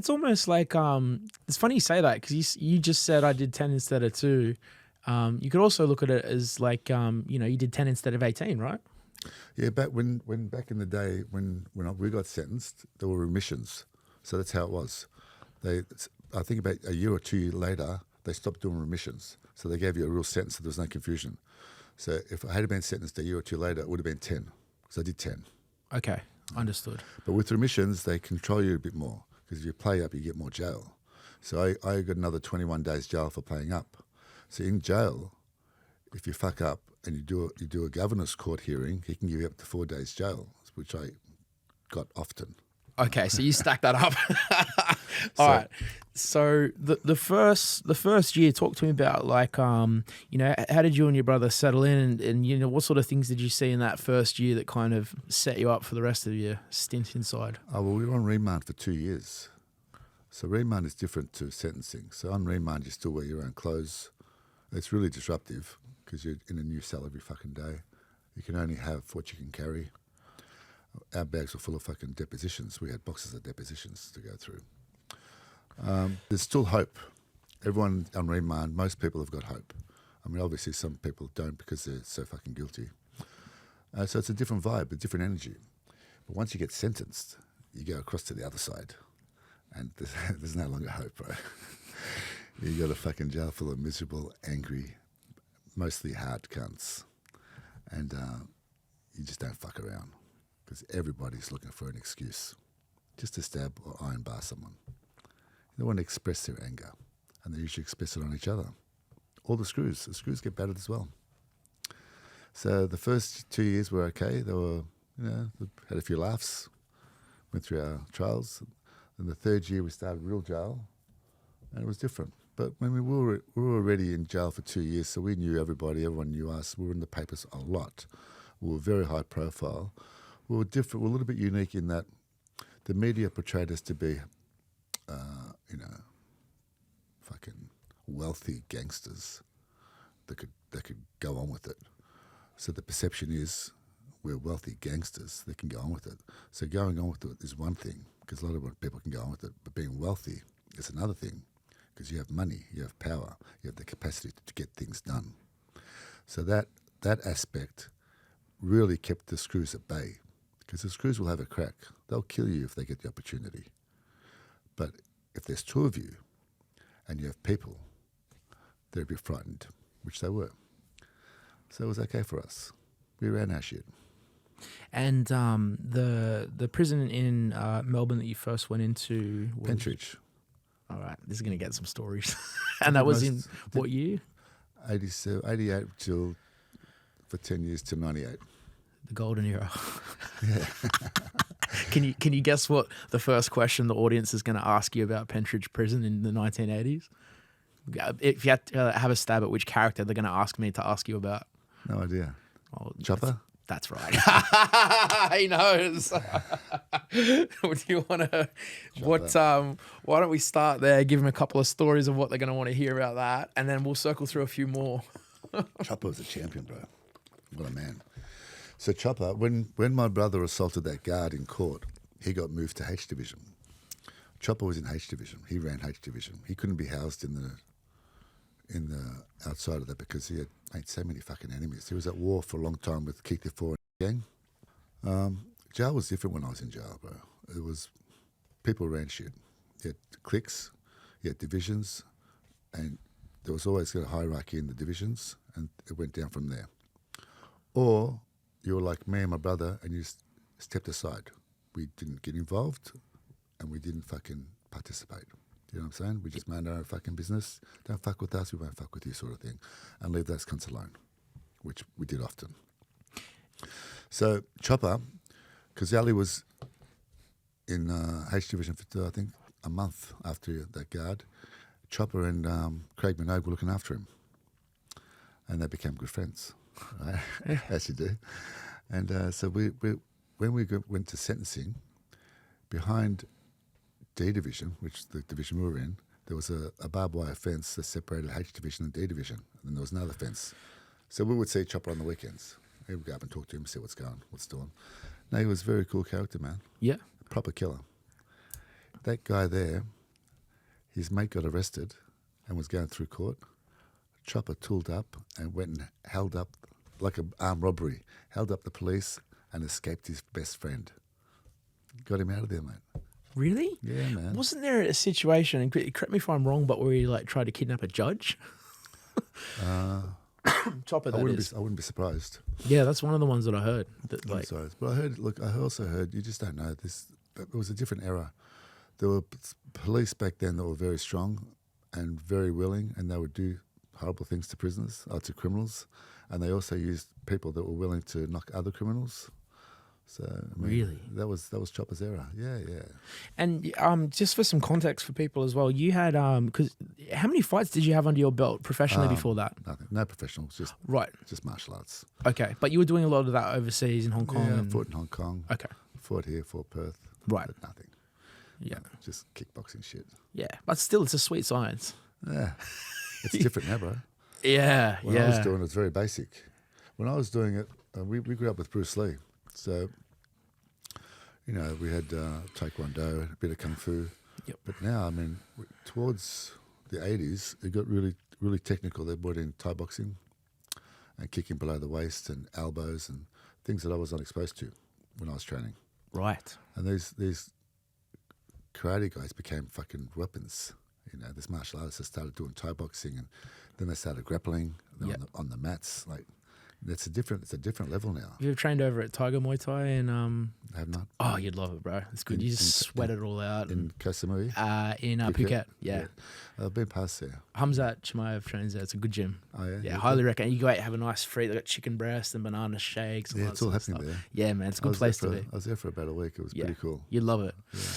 it's almost like it's funny you say that because you just said I did 10 instead of 2. You could also look at it as like you did 10 instead of 18, right? Yeah, back in the day when we got sentenced, there were remissions, so that's how it was. I think about a year or 2 later, they stopped doing remissions, so they gave you a real sentence, so there was no confusion. So if I had been sentenced a year or 2 later, it would have been 10, because I did 10. Okay, understood. But with remissions, they control you a bit more, because if you play up, you get more jail. So I got another 21 days jail for playing up. So in jail, if you fuck up and you do a governor's court hearing, he can give you up to 4 days jail, which I got often. Okay, so you stack that up. All right. So the first year, talk to me about like how did you and your brother settle in, and what sort of things did you see in that first year that kind of set you up for the rest of your stint inside? Oh, well, we were on remand for 2 years. So remand is different to sentencing. So on remand, you still wear your own clothes. It's really disruptive because you're in a new cell every fucking day. You can only have what you can carry. Our bags were full of fucking depositions. We had boxes of depositions to go through. There's still hope. Everyone on remand, most people have got hope. I mean, obviously some people don't because they're so fucking guilty. So it's a different vibe, a different energy. But once you get sentenced, you go across to the other side. And there's no longer hope, right? You got a fucking jail full of miserable, angry, mostly hard cunts. And you just don't fuck around because everybody's looking for an excuse just to stab or iron bar someone. They want to express their anger, and they usually express it on each other. All the screws get battered as well. So the first 2 years were okay. They were, had a few laughs, went through our trials. Then the third year we started real jail, and it was different. But when we were already in jail for 2 years, so we knew everybody, everyone knew us. We were in the papers a lot. We were very high profile. We were different. We were a little bit unique in that the media portrayed us to be, fucking wealthy gangsters that could go on with it. So the perception is we're wealthy gangsters that can go on with it. So going on with it is one thing, because a lot of people can go on with it. But being wealthy is another thing, because you have money, you have power, you have the capacity to get things done. So that aspect really kept the screws at bay, because the screws will have a crack. They'll kill you if they get the opportunity. But if there's 2 of you and you have people, they'll be frightened, which they were. So it was okay for us. We ran our shit. And the prison in Melbourne that you first went into was... Pentridge. All right, this is going to get some stories. And that was in what year? 88 till, for 10 years to 98. The golden era. Yeah. Can you guess what the first question the audience is going to ask you about Pentridge Prison in the 1980s? If you had to have a stab at which character they're going to ask me to ask you about. No idea. Oh, Chopper? That's right. He knows. What do you want to? Why don't we start there? Give them a couple of stories of what they're going to want to hear about that, and then we'll circle through a few more. Chopper was a champion, bro. What a man. So Chopper, when my brother assaulted that guard in court, he got moved to H Division. Chopper was in H Division. He ran H Division. He couldn't be housed in the outside of that because he had made so many fucking enemies. He was at war for a long time with Keith the Four gang. Jail was different when I was in jail, bro. It was people ran shit. You had cliques, you had divisions, and there was always a hierarchy in the divisions, and it went down from there. Or you were like me and my brother, and you stepped aside. We didn't get involved, and we didn't fucking participate. You know what I'm saying? We just mind our own fucking business. Don't fuck with us, we won't fuck with you, sort of thing. And leave those cunts alone, which we did often. So Chopper, because Ali was in H Division for, I think, a month after that guard, Chopper and Craig Minogue were looking after him. And they became good friends, right? As you do. And so when we went to sentencing, behind D Division, which the division we were in, there was a barbed wire fence that separated H Division and D Division, and there was another fence. So we would see Chopper on the weekends. We would go up and talk to him, see what's doing. No, he was a very cool character, man. Yeah. A proper killer. That guy there, his mate got arrested and was going through court. Chopper tooled up and went and held up, like an armed robbery, held up the police and escaped his best friend. Got him out of there, mate. Really? Yeah, man. Wasn't there a situation, and correct me if I'm wrong, but where he like tried to kidnap a judge? Chopper, I that is. wouldn't be surprised. Yeah, that's one of the ones that I heard. That, I'm like, sorry. But I also heard, you just don't know this. It was a different era. There were police back then that were very strong and very willing, and they would do horrible things to prisoners, to criminals, and they also used people that were willing to knock other criminals. So I mean, Really? that was Chopper's era. Yeah, yeah. And just for some context for people as well, you had because how many fights did you have under your belt professionally before that? Nothing. No professionals. Right. Just martial arts. Okay, but you were doing a lot of that overseas in Hong Kong. Yeah, I and... fought in Hong Kong. Okay. Fought here, fought Perth. Right. But nothing. Yeah. Just kickboxing shit. Yeah, but still, it's a sweet science. Yeah. It's different now, bro. Yeah, When I was doing it, it's very basic. When I was doing it, we grew up with Bruce Lee. So, you know, we had Taekwondo, a bit of Kung Fu. Yep. But now, I mean, towards the 80s, it got really, really technical. They brought in Thai boxing and kicking below the waist and elbows and things that I was not exposed to when I was training. Right. And these karate guys became fucking weapons. You know, this martial artists that started doing Thai boxing, and then they started grappling on the mats. Like, it's a different level now. You've trained over at Tiger Muay Thai and I have not. oh, you'd love it, bro. It's good. You just sweat it all out. In Koh Samui? In Phuket. Yeah. I've been past there. Hamzat Chimaev trains there. It's a good gym. Oh, yeah? Yeah, highly recommend. You go out, have a nice free. They got chicken breast and banana shakes. And Yeah, all it's that all sort of happening stuff. there. Yeah, man, it's a good place to be. I was there for about a week. It was pretty cool. You'd love it. Yeah.